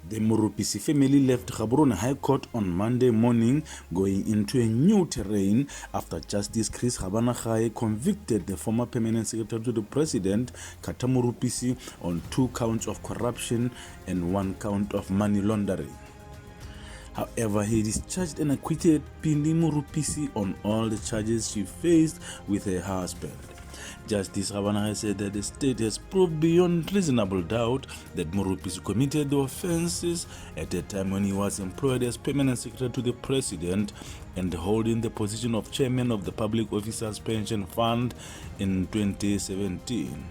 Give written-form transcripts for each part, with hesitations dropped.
The Morupisi family left Gaborone High Court on Monday morning, going into a new terrain after Justice Chris Gabanagay convicted the former permanent secretary to the President, Carter Morupisi, on 2 counts of corruption and 1 count of money laundering. However, he discharged and acquitted Pindi Morupisi on all the charges she faced with her husband. Justice Gabanagay said that the state has proved beyond reasonable doubt that Morupisi committed the offenses at a time when he was employed as permanent secretary to the President and holding the position of chairman of the Public Officers Pension Fund in 2017.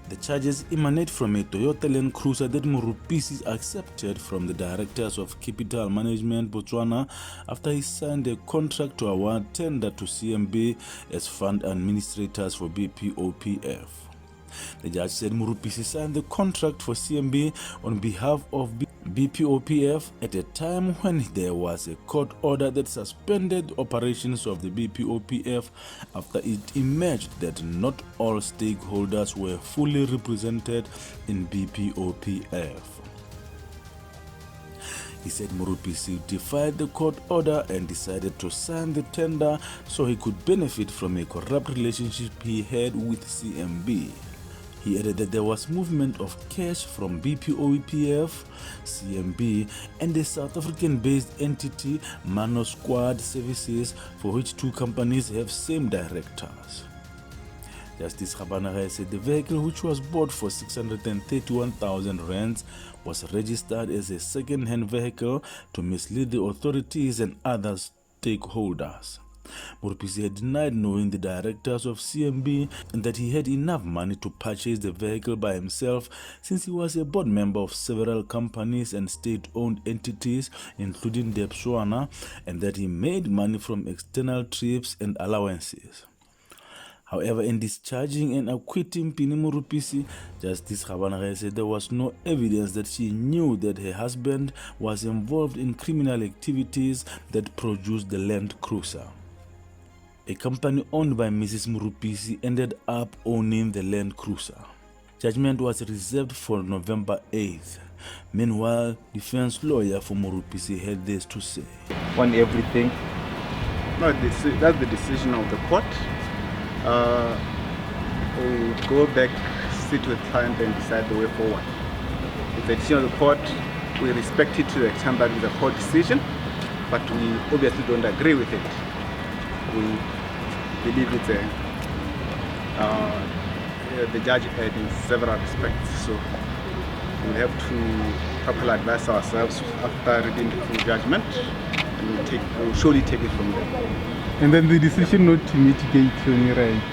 The charges emanate from a Toyota Land Cruiser that Morupisi accepted from the directors of Capital Management Botswana after he signed a contract to award tender to CMB as fund administrators for BPOPF. The judge said Morupisi signed the contract for CMB on behalf of BPOPF at a time when there was a court order that suspended operations of the BPOPF after it emerged that not all stakeholders were fully represented in BPOPF. He said Morupisi defied the court order and decided to sign the tender so he could benefit from a corrupt relationship he had with CMB. He added that there was movement of cash from BPOPF, CMB, and the South African-based entity Mano Squad Services, for which 2 companies have same directors. Justice Gabanagay said the vehicle, which was bought for 631,000 rands, was registered as a second-hand vehicle to mislead the authorities and other stakeholders. Morupisi had denied knowing the directors of CMB and that he had enough money to purchase the vehicle by himself, since he was a board member of several companies and state-owned entities, including Botswana, and that he made money from external trips and allowances. However, in discharging and acquitting Pindi Morupisi, Justice Gabanagay said there was no evidence that she knew that her husband was involved in criminal activities that produced the Land Cruiser. A company owned by Mrs. Morupisi ended up owning the Land Cruiser. Judgment was reserved for November 8th. Meanwhile, defense lawyer for Morupisi had this to say. On everything? No, that's the decision of the court. We'll go back, sit with client and decide the way forward. It's the decision of the court. We respect it to the extent that it's a court decision, but we obviously don't agree with it. We believe it's the judge erred in several respects, so we'll have to properly advise ourselves after reading the full judgment, and we'll surely take it from there. And then the decision not to mitigate on your right,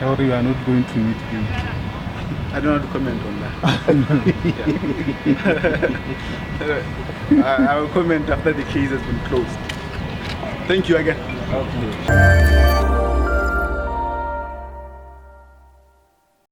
or you are not going to mitigate? I don't want to comment on that. I will comment after the case has been closed. Thank you again. Okay.